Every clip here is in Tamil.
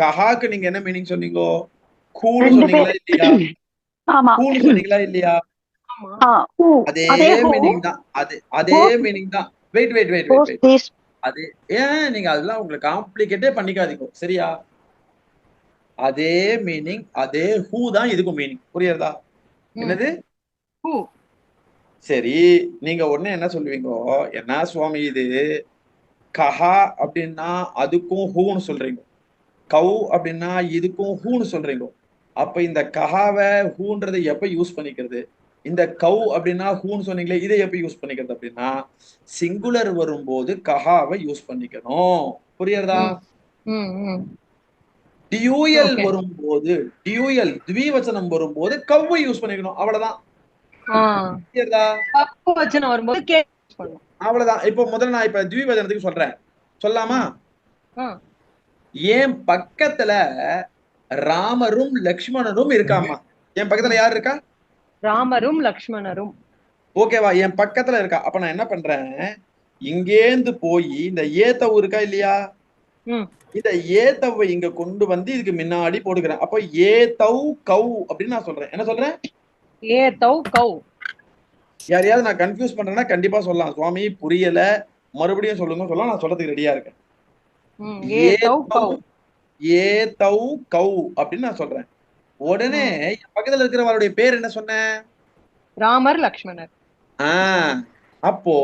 கஹாக்கு நீங்க என்ன மீனிங் சொன்னீங்கோ? கூன்னு ரெண்டு சொன்னீங்களா பேர். இல்லையா? ஆமா. கூன்னு சொன்னீங்களா இல்லையா? ஆமா. ஹூ. அதே அதே ஹூ. மீனிங் தான். அதே ஹூஸ் மீனிங் தான். Wait wait wait wait whose weight. This. அது ஏன் நீங்க அதெல்லாம் உங்களுக்கு காம்ப்ளிகேட்டே பண்ணிக்காதீங்க. சரியா? அதே மீனிங், அதே ஹூ தான் இதுக்கும் மீனிங். புரியுறதா? ம். என்னது? ஹூ. சரி. நீங்க உடனே என்ன சொல்லுவீங்கோ? என்ன சுவாமி இது? கஹா அப்படின்னா அதுக்கும் ஹூன்னு சொல்றீங்க. கவ் அப்படின்னா இதுக்கும் ஹூன்னு சொல்றீங்க. அப்ப இந்த கஹாவ ஹூன்றதை எப்ப யூஸ் பண்ணிக்கிறது? இந்த கவ் அப்படின்னா ஹூன்னு சொன்னீங்களே இதை எப்ப யூஸ் பண்ணிக்கிறது அப்படின்னா சிங்குலர் வரும்போது கஹாவை யூஸ் பண்ணிக்கணும். புரியுறதா? ம். ம். ம். Dual okay. வரும்போது டியூயல் த்விவச்சனம் வரும்போது கவ்வை யூஸ் பண்ணிக்கணும். அவ்வளவுதான். ஆ. புரியுறதா? வச்சனம் வரும்போது கே யூஸ் பண்ணும். அவ்வளவுதான். இப்போ முதல்ல நான் இப்ப த்விவச்சனத்துக்கு சொல்றேன். சொல்லாமா? ம். ஆ. என் பக்கத்துல ராமரும் லக்ஷ்மணரும் இருக்காமா. என் பக்கத்துல ம். யார் இருக்கா? ராமரும் லக்ஷ்மணரும். ஓகேவா? என் பக்கத்துல இருக்கா. அப்ப நான் என்ன பண்றேன்? இங்கேந்து போய் இந்த ஏத்தவு இருக்கா இல்லையா? ம். இந்த ஏத்தவை இங்க கொண்டு வந்து இதுக்கு முன்னாடி போட்டுக்கிறேன். அப்ப ஏத்தவ் கவ் அப்படின்னு நான் சொல்றேன். என்ன சொல்றேன்? ஏ தௌ கௌ. யாரையாவது நான் கன்ஃபியூஸ் பண்றேன்னா கண்டிப்பா சொல்லலாம். சுவாமி புரியல, மறுபடியும் சொல்லுங்க சொல்லலாம். நான் சொல்றதுக்கு ரெடியா இருக்கேன். ம். ஏ தௌ ஏத்தவ் கௌ. ஏத்தவ் கவ் அப்படின்னு நான் சொல்றேன். உடனே ம். என் பக்கத்துல இருக்கிறவருடைய பேர் என்ன சொன்னேன்? ராமர் லக்ஷ்மணர். ஆஹ் அப்போ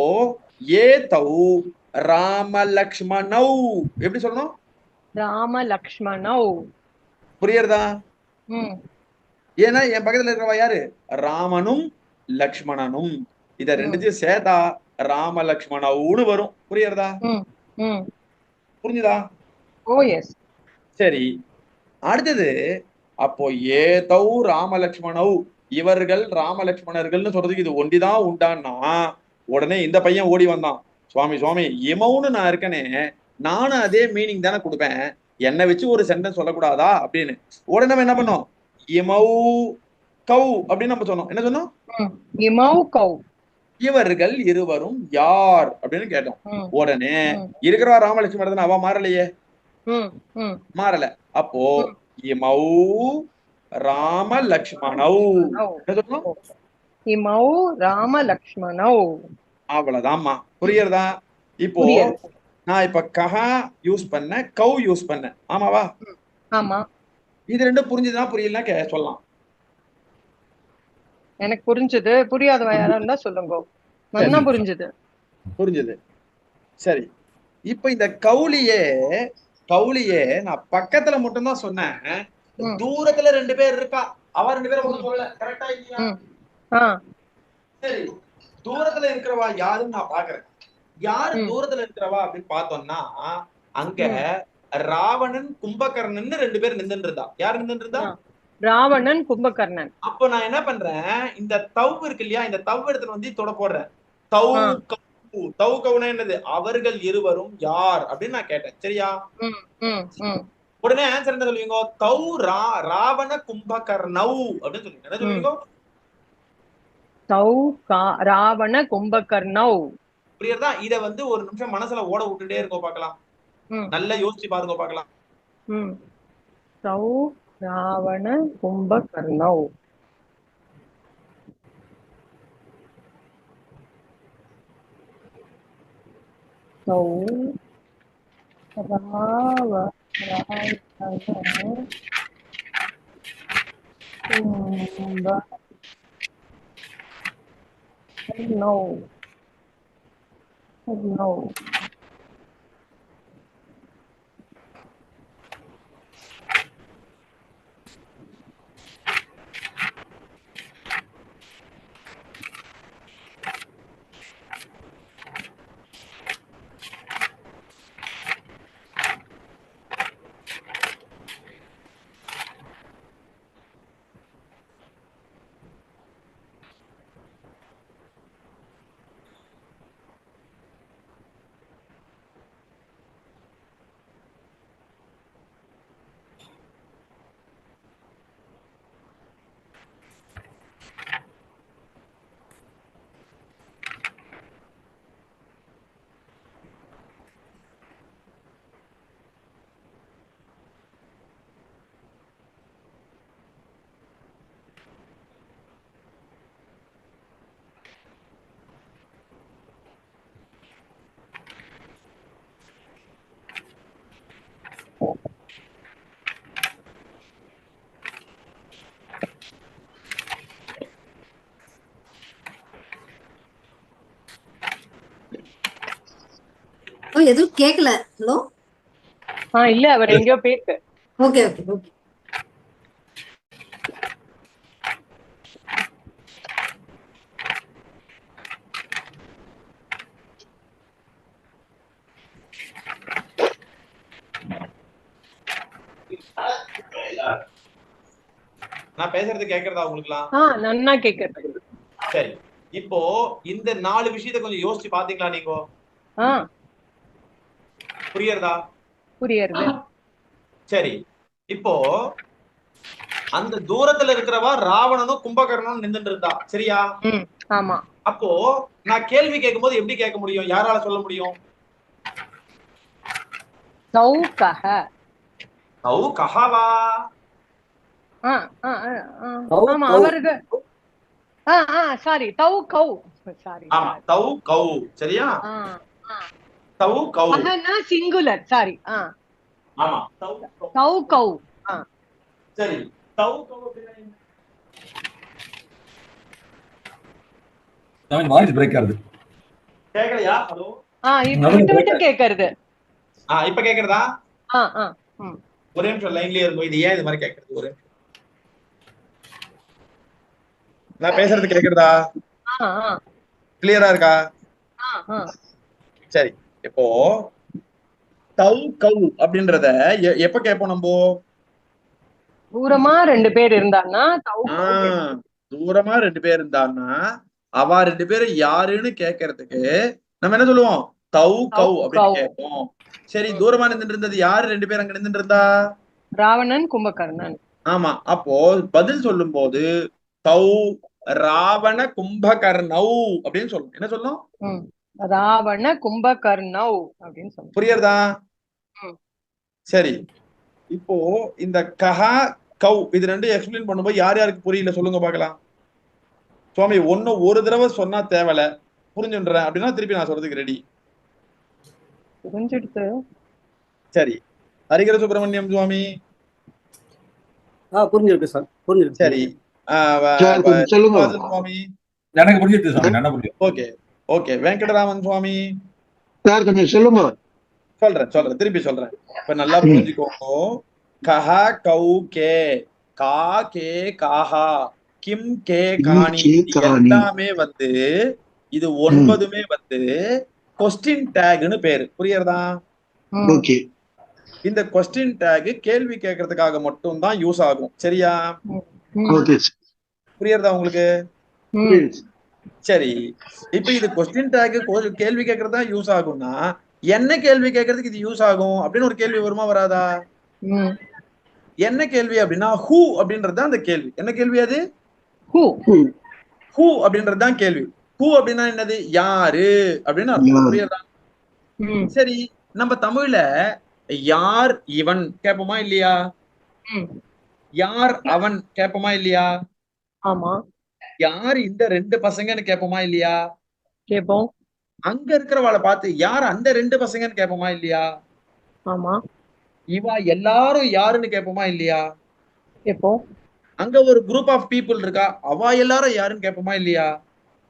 ஏதௌ ராம லக்ஷ்மணௌ எப்படி சொல்லணும்? ராம லக்ஷ்மணௌ. புரியுறதா? ம். ஏன்னா என் பக்கத்துல இருக்கிறவா யாரு? ராமனும் லக்ஷ்மணனும். இத ம். ரெண்டுத்தையும் சேர்த்தா ராம லக்ஷ்மணவுன்னு வரும். புரியுறதா? ம். ம். புரிஞ்சுதா? ஓ எஸ். சரி. அடுத்தது அப்போ ஏதௌ ராம லக்ஷ்மணௌ இவர்கள் ராம லக்ஷ்மணர்கள்னு சொல்றதுக்கு இது ஒண்டிதான் உண்டான்னா உடனே இந்த பையன் ஓடி வந்தான். சுவாமி சுவாமி இமவுன்னு நான் இருக்கனே, நானும் அதே மீனிங் தானே கொடுப்பேன். என்னை வச்சு ஒரு சென்டென்ஸ் சொல்லக்கூடாதா அப்படின்னு. உடனே நம்ம என்ன ம். பண்ணோம்? இமௌ கௌ அப்படின்னு நம்ம சொன்னோம். என்ன சொன்னோம்? ம். இமௌ கௌ. இவர்கள் இருவரும் யார் அப்படின்னு கேட்டோம். ம். உடனே ம். இருக்கிறவா ராமலட்சுமி தானே, அவ மாறலையே. ம். ம். மாறல. அப்போ ம். இமௌ ராம லக்ஷ்மணௌ லக்ஷ்மணௌ. என்ன சொல்லணும்? ஓகே. இமௌ ராம லக்ஷ்மணௌ. அவ்வளவுதான்மா. புரியுறதா? இப்போ புரியுது. நான் இப்ப கஹா யூஸ் பண்ண கவ் யூஸ் பண்ணேன். ஆமாவா? ம். ஆமா. இது ரெண்டும் புரிஞ்சுதுன்னா புரியலன்னா சொல்லலாம். எனக்கு புரிஞ்சது. புரியாதவ யாரா இருந்தா சொல்லுங்க. நல்லா சரி, புரிஞ்சது. புரிஞ்சது. சரி. இப்ப இந்த கவுலியே நான் பக்கத்துல மட்டும் தான் சொன்னேன். ம். தூரத்துல ரெண்டு பேர் இருக்கா. அவ ரெண்டு பேரும் ஒண்ணும் ம். சொல்லல. கரெக்டா இல்லையா? ம். ஆ. சரி. தூரத்துல இருக்கிறவா யாருன்னு நான் பாக்குறேன். யாரு ம். தூரத்துல இருக்கிறவா அப்படின்னு பார்த்தோம்னா அங்க ம். ராவணன் கும்பகர்ணன் ரெண்டு பேர் நின்றுட்டு இருந்தா. யார் நின்றுட்டு இருந்தா? ஆ. ராவணன் கும்பகர்ணன். அப்போ நான் என்ன பண்றேன்? இந்த தவ் இருக்கு இல்லையா, இந்த தவ் எடுத்துட்டு வந்து தொட போடுறேன். தவ் ஆ. கவு தவ் கவுனா என்னது? அவர்கள் இருவரும் யார் அப்படின்னு நான் கேட்டேன். சரியா? ம். ம். ம். உடனே ஆன்சர் என்ன சொல்லுவீங்க? தவ் ராவண கும்பகர்ணவ் அப்படின்னு சொல்லுவீங்க. என்ன ம். சொல்லுவீங்க? தௌ ராவண கும்பகர்ணௌ. புரியுறதா? இத வந்து ஒரு நிமிஷம் மனசுல ஓட விட்டுட்டே இருக்கோம் பார்க்கலாம். ம். நல்லா யோசிச்சு பாருங்க பார்க்கலாம். ம். தௌ ராவண கும்பகர்ணௌ. தௌ ராவண கும்பகர்ணௌ. கர்ணௌ. எதுவும் கேட்கல. ஹலோ. இல்ல அவர் எங்கேயோ போயிருக்கு. Okay okay okay. நான் பேசுறது கேக்குறதா உங்களுக்குலாம்? நன்னா கேக்குறது. சரி, இப்போ இந்த 4 விஷயத்தை கொஞ்சம் யோசிச்சு பாத்தீங்களா நீங்க? புரியுறதா? புரியுது. சரி, இப்போ அந்த தூரத்துல இருக்கிறவா ராவணனும் கும்பகர்ணனும் நின்னுட்டு இருந்தா, சரியா? ஆமா. அப்போ நான் கேள்வி கேட்கும்போது எப்படி கேட்க முடியும்? யாரால சொல்ல முடியும்? தௌ கஹ. தௌ கஹவா? ஆமா அவருக்கு. சாரி, தௌ கௌ. சாரி. ஆமா, தௌ கௌ. சரியா? தௌ கௌ. அஹனா சிங்குலர். சாரி. ஆமா, தௌ கௌ. தௌ கௌ. சரி, தௌ கௌ அப்படின்னா என்ன? வாய்ஸ் பிரேக் ஆகுது. கேக்கலையா? ஹலோ. விட்டு விட்டு கேக்குறது. இப்ப கேக்குறதா? ஒரே நிமிஷம் லைன்லயே இருக்கும். இது ஏன் இது மாதிரி கேக்குறது? ஒரே நிமிஷம். நான் பேசுறது கேக்குறதா? கிளியரா இருக்கா? சரி, இப்போ தௌ கௌ அப்படின்றத எப்ப கேட்போம் நம்ம? தூரமா 2 பேர் இருந்தாங்கன்னா தூரமா 2 பேர் இருந்தான்னா அவ 2 பேரும் யாருன்னு கேட்கறதுக்கு நம்ம என்ன சொல்லுவோம்? தௌ கௌ அப்படின்னு கேட்போம். சரி, தூரமா நின்றுட்டு இருந்தது யாரு? 2 பேர் அங்க நின்றுட்டு இருந்தா? ராவணன் கும்பகர்ணன். ஆமா, அப்போ பதில் சொல்லும் போது தௌ ராவண கும்பகர்ணௌ அப்படின்னு சொல்லணும். என்ன சொல்லணும்? ராவண கும்பகர்ணௌ அப்படின்னு சொல்லணும். புரியுறதா? சரி, இப்போ இந்த கஹா கௌ இது ரெண்டும் எக்ஸ்பிளைன் பண்ணும்போது யார் யாருக்கு புரியல சொல்லுங்க பார்க்கலாம். சுவாமி ஒரு தடவை சொன்னா தேவல, புரிஞ்சுன்றேன் அப்படின்னா திருப்பி நான் சொல்றதுக்கு ரெடி. புரிஞ்சிடுது. சரி, ஹரிகர சுப்பிரமணியம் சுவாமி. புரிஞ்சிருக்கு சார், புரிஞ்சிருக்கு. சரி, சொல்லுங்க சுவாமி. எனக்கு புரிஞ்சிருக்கு சாமி, நல்லா புரியுது. Okay okay. Venkataraman Swami sir கொஞ்சம் சொல்லுங்க. சொல்றேன் திருப்பி சொல்றேன். இப்ப நல்லா புரிஞ்சுக்கோங்க. கஹா கௌ கே கா கே காஹா கிம் கே காணி எல்லாமே வந்து இது 9மே வந்து கொஸ்டின் டேக்னு பேரு. புரியுறதா? ஓகே. இந்த கொஸ்டின் டேக் கேள்வி கேட்கறதுக்காக மட்டும் தான் யூஸ் ஆகும். சரியா? ஓகே. புரியுறதா உங்களுக்கு? சரி, இப்ப இது கொஸ்டின் டேக் கேள்வி கேட்கறதா யூஸ் ஆகும்னா என்ன கேள்வி கேட்கறதுக்கு இது யூஸ் ஆகும் அப்படின்னு ஒரு கேள்வி வருமா வராதா? என்ன கேள்வி அப்படின்னா ஹூ அப்படின்றது அந்த கேள்வி. என்ன கேள்வி அது? ஹூ அப்படின்றது தான் கேள்வி. ஹூ அப்படின்னா என்னது? யாரு அப்படின்னு அர்த்தம். புரியுதா? சரி, நம்ம தமிழ்ல யார் இவன் கேட்போமா இல்லையா? யார் அவன் கேட்போமா இல்லையா? ஆமா. யார் இந்த 2 பசங்கன்னு கேட்போமா இல்லையா? கேட்போம். அங்க இருக்கிறவளை பார்த்து யார் அந்த 2 பசங்கன்னு கேட்போமா இல்லையா? ஆமா. இவா எல்லாரும் யாருன்னு கேட்போமா இல்லையா? கேட்போம். அங்க ஒரு குரூப் ஆஃப் பீப்புள் இருக்கா, அவ எல்லாரும் யாருன்னு கேட்போமா இல்லையா?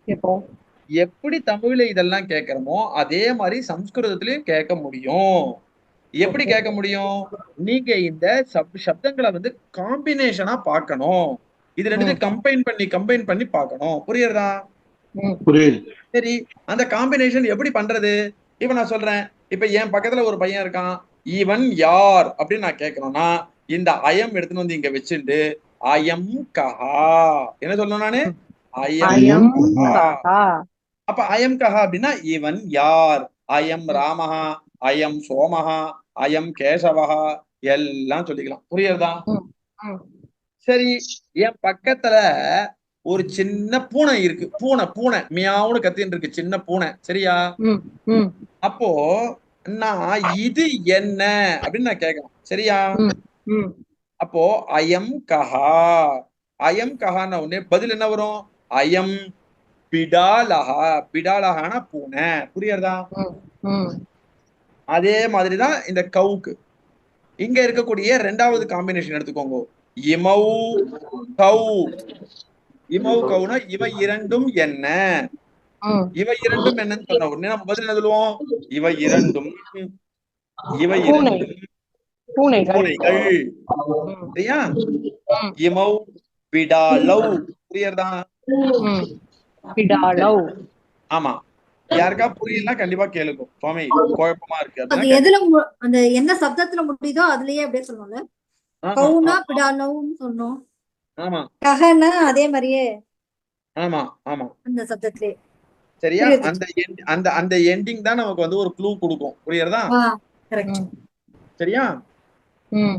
கேட்போம். எப்படி தமிழ்ல இதெல்லாம் கேட்கிறோமோ அதே மாதிரி சம்ஸ்கிருதத்திலயும் கேட்க முடியும். எப்படி கேட்க முடியும்? நீங்க இந்த சப்தங்களை வந்து காம்பினேஷனா பார்க்கணும். இது ரெண்டுத்தையும் கம்பைன் பண்ணி பார்க்கணும். புரியுறதா? சரி, அந்த காம்பினேஷன் எப்படி பண்றது? இப்ப நான் சொல்றேன். இப்ப என் பக்கத்துல ஒரு பையன் இருக்கான். இவன் யார் அப்படின்னு நான் கேட்கணும்னா இந்த அயம் எடுத்துன்னு வந்து இங்க வச்சுட்டு அயம் கஹா என்ன சொல்லணும் நானு? அயம் கஹா. அப்ப அயம் கஹா அப்படின்னா இவன் யார்? அயம் ராமஹா, அயம் சோமஹா, அயம் கேசவஹா எல்லாம் சொல்லிக்கலாம். புரியுறதா? சரி, என் பக்கத்துல ஒரு சின்ன பூனை இருக்கு. பூனை மியாவுன்னு கத்தின்னு இருக்கு, சின்ன பூனை. சரியா? அப்போ நான் இது என்ன அப்படின்னு நான் கேட்கணும். சரியா? அப்போ அயம் கஹான உடனே பதில் என்ன வரும்? அயம் பிடாலஹானா பூனை. புரியுறதா? அதே மாதிரிதான் இந்த கவுக்கு. இங்க இருக்கக்கூடிய 2வது காம்பினேஷன் எடுத்துக்கோங்க. இமௌ கௌ. இமௌ கௌனா இவை இரண்டும் என்ன? ம். இவை இரண்டும் என்னன்னு சொன்ன உடனே நம்ம பதில் என்ன சொல்லுவோம்? இவை இரண்டும் பூனை. பூனைகள். பூனைகள். ம். சரியா? ம். இமௌ விடாலவ். புரியுறதா? ம். பிடாலவ். ஆமா. யாருக்கா புரியலன்னா கண்டிப்பா கேளுங்க. சுவாமி குழப்பமா இருக்கு அது அப்படின்னா எதுல அந்த என்ன சப்தத்துல முடியுதோ அதுலயே அப்படியே சொல்லணும்ல. ஆமா, கவுனா ஆமா, பிடாலவும் சொன்னோம். ஆமா, கஹனா அதே மாதிரியே ஆமா, ஆமா. அந்த சப்தத்திலே. சரியா? புரியுது. அந்த எண்டிங் தான் நமக்கு வந்து ஒரு க்ளூ கொடுக்கும். புரியுறதா? கரெக்ட். ம். சரியா? ம்.